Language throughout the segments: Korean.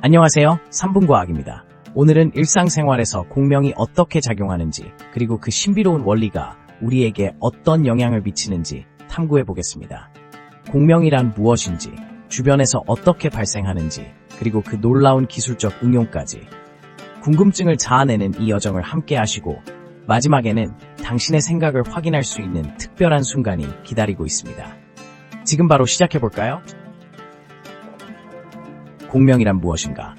안녕하세요. 3분 과학입니다. 오늘은 일상생활에서 공명이 어떻게 작용하는지, 그리고 그 신비로운 원리가 우리에게 어떤 영향을 미치는지 탐구해 보겠습니다. 공명이란 무엇인지, 주변에서 어떻게 발생하는지, 그리고 그 놀라운 기술적 응용까지. 궁금증을 자아내는 이 여정을 함께 하시고, 마지막에는 당신의 생각을 확인할 수 있는 특별한 순간이 기다리고 있습니다. 지금 바로 시작해 볼까요? 공명이란 무엇인가?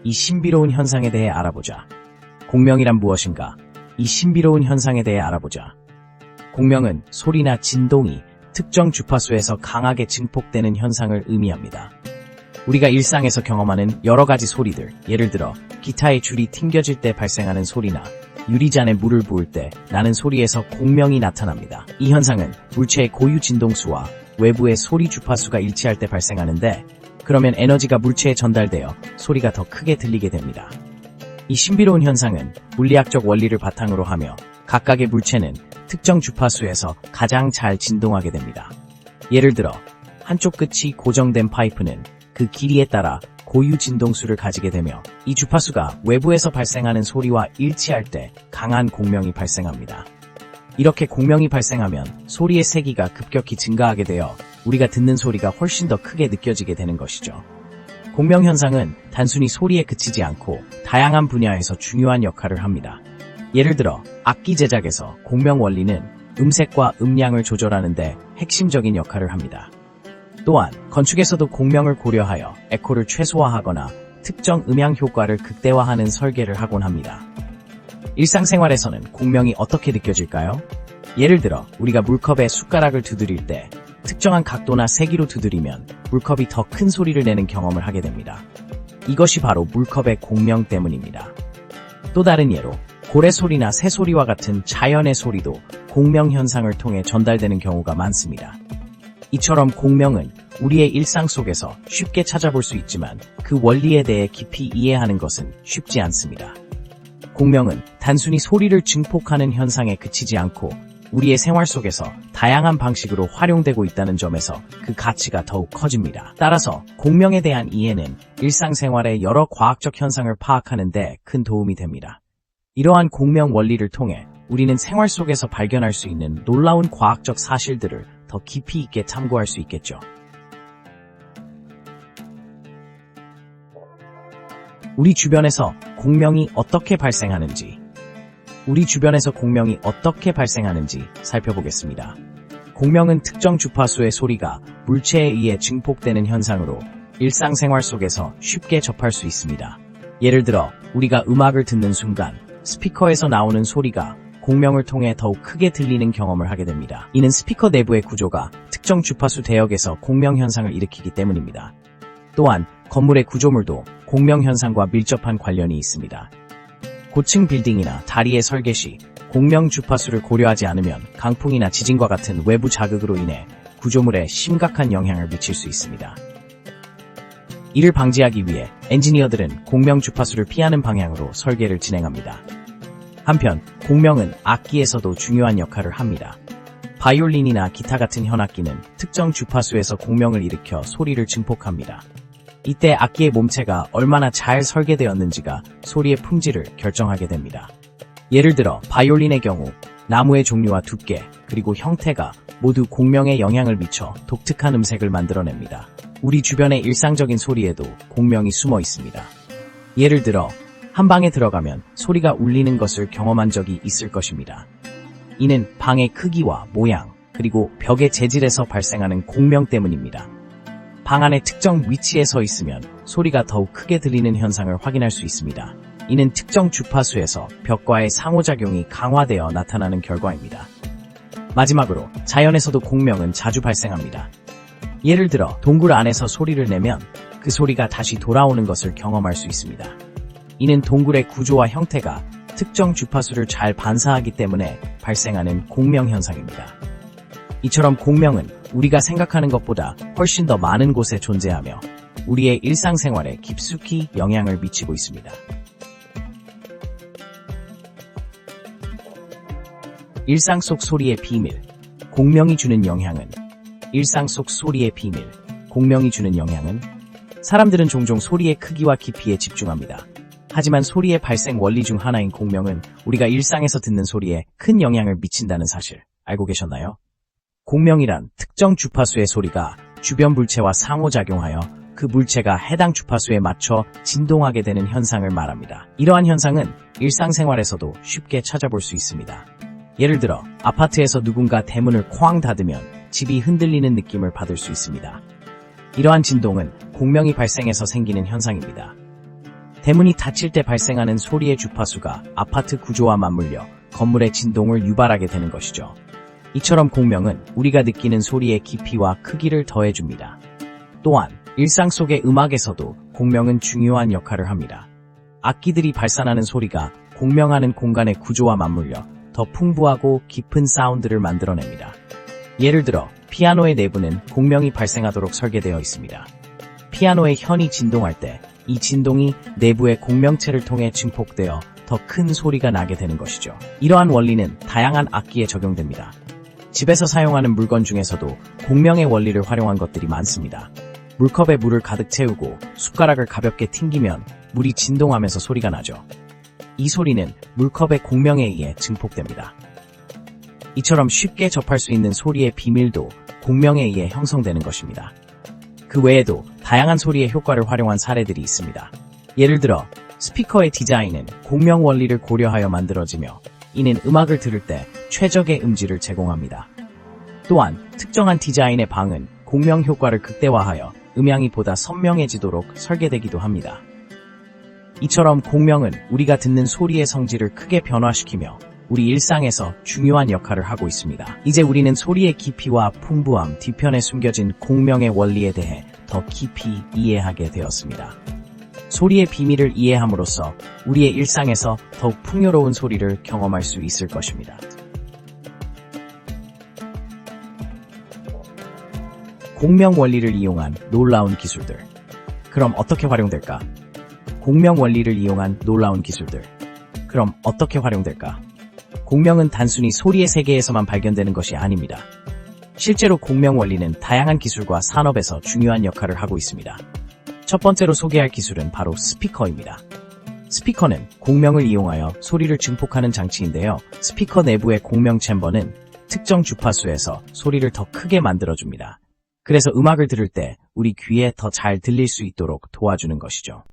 이 신비로운 현상에 대해 알아보자. 공명이란 무엇인가? 이 신비로운 현상에 대해 알아보자. 공명은 소리나 진동이 특정 주파수에서 강하게 증폭되는 현상을 의미합니다. 우리가 일상에서 경험하는 여러 가지 소리들, 예를 들어 기타의 줄이 튕겨질 때 발생하는 소리나 유리잔에 물을 부을 때 나는 소리에서 공명이 나타납니다. 이 현상은 물체의 고유 진동수와 외부의 소리 주파수가 일치할 때 발생하는데, 그러면 에너지가 물체에 전달되어 소리가 더 크게 들리게 됩니다. 이 신비로운 현상은 물리학적 원리를 바탕으로 하며 각각의 물체는 특정 주파수에서 가장 잘 진동하게 됩니다. 예를 들어 한쪽 끝이 고정된 파이프는 그 길이에 따라 고유 진동수를 가지게 되며, 이 주파수가 외부에서 발생하는 소리와 일치할 때 강한 공명이 발생합니다. 이렇게 공명이 발생하면 소리의 세기가 급격히 증가하게 되어 우리가 듣는 소리가 훨씬 더 크게 느껴지게 되는 것이죠. 공명 현상은 단순히 소리에 그치지 않고 다양한 분야에서 중요한 역할을 합니다. 예를 들어 악기 제작에서 공명 원리는 음색과 음량을 조절하는 데 핵심적인 역할을 합니다. 또한 건축에서도 공명을 고려하여 에코를 최소화하거나 특정 음향 효과를 극대화하는 설계를 하곤 합니다. 일상생활에서는 공명이 어떻게 느껴질까요? 예를 들어 우리가 물컵에 숟가락을 두드릴 때 특정한 각도나 세기로 두드리면 물컵이 더 큰 소리를 내는 경험을 하게 됩니다. 이것이 바로 물컵의 공명 때문입니다. 또 다른 예로 고래 소리나 새 소리와 같은 자연의 소리도 공명 현상을 통해 전달되는 경우가 많습니다. 이처럼 공명은 우리의 일상 속에서 쉽게 찾아볼 수 있지만 그 원리에 대해 깊이 이해하는 것은 쉽지 않습니다. 공명은 단순히 소리를 증폭하는 현상에 그치지 않고 우리의 생활 속에서 다양한 방식으로 활용되고 있다는 점에서 그 가치가 더욱 커집니다. 따라서 공명에 대한 이해는 일상생활의 여러 과학적 현상을 파악하는 데 큰 도움이 됩니다. 이러한 공명 원리를 통해 우리는 생활 속에서 발견할 수 있는 놀라운 과학적 사실들을 더 깊이 있게 탐구할 수 있겠죠. 우리 주변에서 공명이 어떻게 발생하는지, 살펴보겠습니다. 공명은 특정 주파수의 소리가 물체에 의해 증폭되는 현상으로 일상생활 속에서 쉽게 접할 수 있습니다. 예를 들어 우리가 음악을 듣는 순간 스피커에서 나오는 소리가 공명을 통해 더욱 크게 들리는 경험을 하게 됩니다. 이는 스피커 내부의 구조가 특정 주파수 대역에서 공명 현상을 일으키기 때문입니다. 또한 건물의 구조물도 공명 현상과 밀접한 관련이 있습니다. 고층 빌딩이나 다리의 설계 시 공명 주파수를 고려하지 않으면 강풍이나 지진과 같은 외부 자극으로 인해 구조물에 심각한 영향을 미칠 수 있습니다. 이를 방지하기 위해 엔지니어들은 공명 주파수를 피하는 방향으로 설계를 진행합니다. 한편 공명은 악기에서도 중요한 역할을 합니다. 바이올린이나 기타 같은 현악기는 특정 주파수에서 공명을 일으켜 소리를 증폭합니다. 이때 악기의 몸체가 얼마나 잘 설계되었는지가 소리의 품질을 결정하게 됩니다. 예를 들어 바이올린의 경우 나무의 종류와 두께, 그리고 형태가 모두 공명에 영향을 미쳐 독특한 음색을 만들어냅니다. 우리 주변의 일상적인 소리에도 공명이 숨어 있습니다. 예를 들어 한 방에 들어가면 소리가 울리는 것을 경험한 적이 있을 것입니다. 이는 방의 크기와 모양, 그리고 벽의 재질에서 발생하는 공명 때문입니다. 방 안의 특정 위치에 서 있으면 소리가 더욱 크게 들리는 현상을 확인할 수 있습니다. 이는 특정 주파수에서 벽과의 상호작용이 강화되어 나타나는 결과입니다. 마지막으로 자연에서도 공명은 자주 발생합니다. 예를 들어 동굴 안에서 소리를 내면 그 소리가 다시 돌아오는 것을 경험할 수 있습니다. 이는 동굴의 구조와 형태가 특정 주파수를 잘 반사하기 때문에 발생하는 공명 현상입니다. 이처럼 공명은 우리가 생각하는 것보다 훨씬 더 많은 곳에 존재하며 우리의 일상생활에 깊숙이 영향을 미치고 있습니다. 일상 속 소리의 비밀, 공명이 주는 영향은? 사람들은 종종 소리의 크기와 깊이에 집중합니다. 하지만 소리의 발생 원리 중 하나인 공명은 우리가 일상에서 듣는 소리에 큰 영향을 미친다는 사실 알고 계셨나요? 공명이란 특정 주파수의 소리가 주변 물체와 상호작용하여 그 물체가 해당 주파수에 맞춰 진동하게 되는 현상을 말합니다. 이러한 현상은 일상생활에서도 쉽게 찾아볼 수 있습니다. 예를 들어 아파트에서 누군가 대문을 쾅 닫으면 집이 흔들리는 느낌을 받을 수 있습니다. 이러한 진동은 공명이 발생해서 생기는 현상입니다. 대문이 닫힐 때 발생하는 소리의 주파수가 아파트 구조와 맞물려 건물의 진동을 유발하게 되는 것이죠. 이처럼 공명은 우리가 느끼는 소리의 깊이와 크기를 더해줍니다. 또한 일상 속의 음악에서도 공명은 중요한 역할을 합니다. 악기들이 발산하는 소리가 공명하는 공간의 구조와 맞물려 더 풍부하고 깊은 사운드를 만들어냅니다. 예를 들어 피아노의 내부는 공명이 발생하도록 설계되어 있습니다. 피아노의 현이 진동할 때 이 진동이 내부의 공명체를 통해 증폭되어 더 큰 소리가 나게 되는 것이죠. 이러한 원리는 다양한 악기에 적용됩니다. 집에서 사용하는 물건 중에서도 공명의 원리를 활용한 것들이 많습니다. 물컵에 물을 가득 채우고 숟가락을 가볍게 튕기면 물이 진동하면서 소리가 나죠. 이 소리는 물컵의 공명에 의해 증폭됩니다. 이처럼 쉽게 접할 수 있는 소리의 비밀도 공명에 의해 형성되는 것입니다. 그 외에도 다양한 소리의 효과를 활용한 사례들이 있습니다. 예를 들어 스피커의 디자인은 공명 원리를 고려하여 만들어지며 이는 음악을 들을 때 최적의 음질을 제공합니다. 또한 특정한 디자인의 방은 공명 효과를 극대화하여 음향이 보다 선명해지도록 설계되기도 합니다. 이처럼 공명은 우리가 듣는 소리의 성질을 크게 변화시키며 우리 일상에서 중요한 역할을 하고 있습니다. 이제 우리는 소리의 깊이와 풍부함, 뒤편에 숨겨진 공명의 원리에 대해 더 깊이 이해하게 되었습니다. 소리의 비밀을 이해함으로써 우리의 일상에서 더욱 풍요로운 소리를 경험할 수 있을 것입니다. 공명 원리를 이용한 놀라운 기술들. 그럼 어떻게 활용될까? 공명 원리를 이용한 놀라운 기술들. 그럼 어떻게 활용될까? 공명은 단순히 소리의 세계에서만 발견되는 것이 아닙니다. 실제로 공명 원리는 다양한 기술과 산업에서 중요한 역할을 하고 있습니다. 첫 번째로 소개할 기술은 바로 스피커입니다. 스피커는 공명을 이용하여 소리를 증폭하는 장치인데요. 스피커 내부의 공명 챔버는 특정 주파수에서 소리를 더 크게 만들어줍니다. 그래서 음악을 들을 때 우리 귀에 더 잘 들릴 수 있도록 도와주는 것이죠.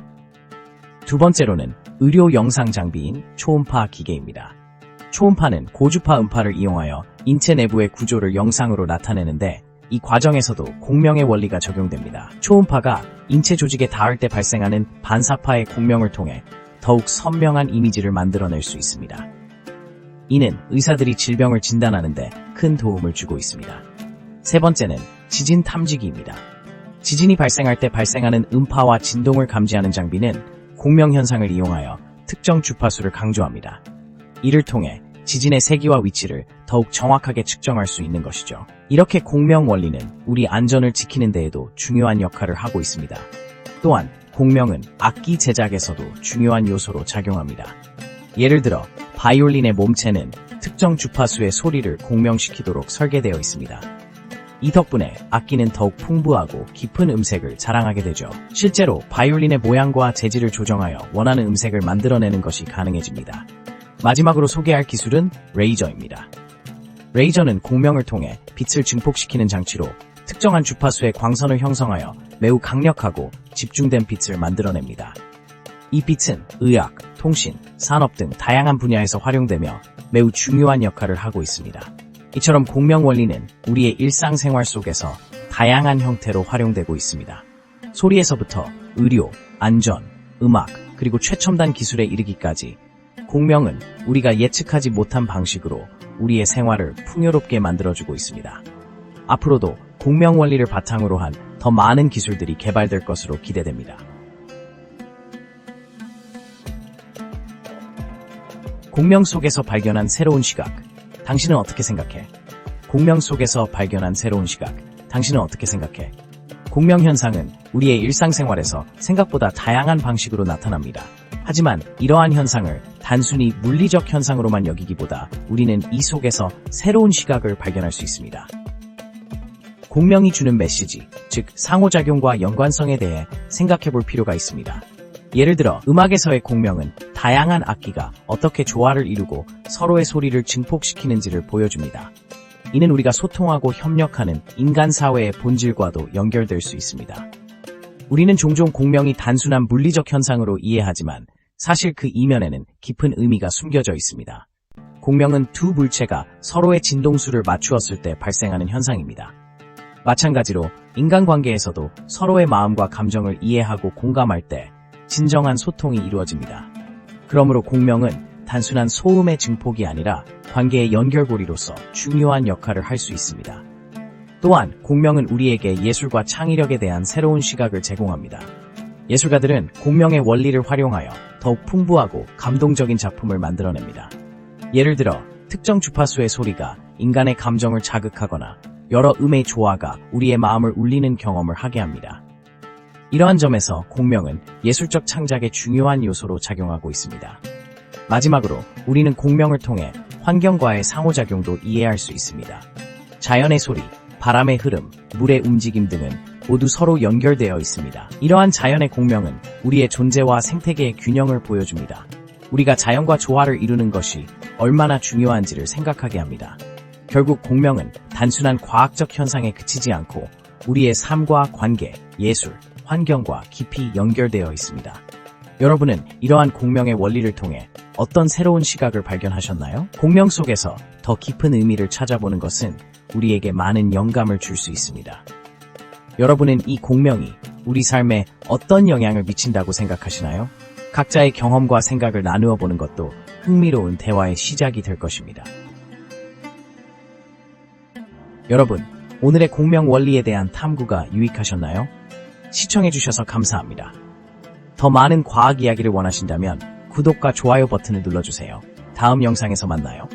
두 번째로는 의료 영상 장비인 초음파 기계입니다. 초음파는 고주파 음파를 이용하여 인체 내부의 구조를 영상으로 나타내는데 이 과정에서도 공명의 원리가 적용됩니다. 초음파가 인체 조직에 닿을 때 발생하는 반사파의 공명을 통해 더욱 선명한 이미지를 만들어낼 수 있습니다. 이는 의사들이 질병을 진단하는 데 큰 도움을 주고 있습니다. 세 번째는 지진 탐지기입니다. 지진이 발생할 때 발생하는 음파와 진동을 감지하는 장비는 공명 현상을 이용하여 특정 주파수를 강조합니다. 이를 통해 지진의 세기와 위치를 더욱 정확하게 측정할 수 있는 것이죠. 이렇게 공명 원리는 우리 안전을 지키는 데에도 중요한 역할을 하고 있습니다. 또한 공명은 악기 제작에서도 중요한 요소로 작용합니다. 예를 들어 바이올린의 몸체는 특정 주파수의 소리를 공명시키도록 설계되어 있습니다. 이 덕분에 악기는 더욱 풍부하고 깊은 음색을 자랑하게 되죠. 실제로 바이올린의 모양과 재질을 조정하여 원하는 음색을 만들어내는 것이 가능해집니다. 마지막으로 소개할 기술은 레이저입니다. 레이저는 공명을 통해 빛을 증폭시키는 장치로 특정한 주파수의 광선을 형성하여 매우 강력하고 집중된 빛을 만들어냅니다. 이 빛은 의학, 통신, 산업 등 다양한 분야에서 활용되며 매우 중요한 역할을 하고 있습니다. 이처럼 공명 원리는 우리의 일상생활 속에서 다양한 형태로 활용되고 있습니다. 소리에서부터 의료, 안전, 음악, 그리고 최첨단 기술에 이르기까지 공명은 우리가 예측하지 못한 방식으로 우리의 생활을 풍요롭게 만들어주고 있습니다. 앞으로도 공명 원리를 바탕으로 한 더 많은 기술들이 개발될 것으로 기대됩니다. 공명 속에서 발견한 새로운 시각. 당신은 어떻게 생각해? 공명 속에서 발견한 새로운 시각. 당신은 어떻게 생각해? 공명 현상은 우리의 일상생활에서 생각보다 다양한 방식으로 나타납니다. 하지만 이러한 현상을 단순히 물리적 현상으로만 여기기보다 우리는 이 속에서 새로운 시각을 발견할 수 있습니다. 공명이 주는 메시지, 즉 상호작용과 연관성에 대해 생각해 볼 필요가 있습니다. 예를 들어 음악에서의 공명은 다양한 악기가 어떻게 조화를 이루고 서로의 소리를 증폭시키는지를 보여줍니다. 이는 우리가 소통하고 협력하는 인간 사회의 본질과도 연결될 수 있습니다. 우리는 종종 공명이 단순한 물리적 현상으로 이해하지만 사실 그 이면에는 깊은 의미가 숨겨져 있습니다. 공명은 두 물체가 서로의 진동수를 맞추었을 때 발생하는 현상입니다. 마찬가지로 인간관계에서도 서로의 마음과 감정을 이해하고 공감할 때 진정한 소통이 이루어집니다. 그러므로 공명은 단순한 소음의 증폭이 아니라 관계의 연결고리로서 중요한 역할을 할 수 있습니다. 또한 공명은 우리에게 예술과 창의력에 대한 새로운 시각을 제공합니다. 예술가들은 공명의 원리를 활용하여 더욱 풍부하고 감동적인 작품을 만들어냅니다. 예를 들어 특정 주파수의 소리가 인간의 감정을 자극하거나 여러 음의 조화가 우리의 마음을 울리는 경험을 하게 합니다. 이러한 점에서 공명은 예술적 창작의 중요한 요소로 작용하고 있습니다. 마지막으로 우리는 공명을 통해 환경과의 상호작용도 이해할 수 있습니다. 자연의 소리, 바람의 흐름, 물의 움직임 등은 모두 서로 연결되어 있습니다. 이러한 자연의 공명은 우리의 존재와 생태계의 균형을 보여줍니다. 우리가 자연과 조화를 이루는 것이 얼마나 중요한지를 생각하게 합니다. 결국 공명은 단순한 과학적 현상에 그치지 않고 우리의 삶과 관계, 예술, 환경과 깊이 연결되어 있습니다. 여러분은 이러한 공명의 원리를 통해 어떤 새로운 시각을 발견하셨나요? 공명 속에서 더 깊은 의미를 찾아보는 것은 우리에게 많은 영감을 줄 수 있습니다. 여러분은 이 공명이 우리 삶에 어떤 영향을 미친다고 생각하시나요? 각자의 경험과 생각을 나누어 보는 것도 흥미로운 대화의 시작이 될 것입니다. 여러분, 오늘의 공명 원리에 대한 탐구가 유익하셨나요? 시청해주셔서 감사합니다. 더 많은 과학 이야기를 원하신다면 구독과 좋아요 버튼을 눌러주세요. 다음 영상에서 만나요.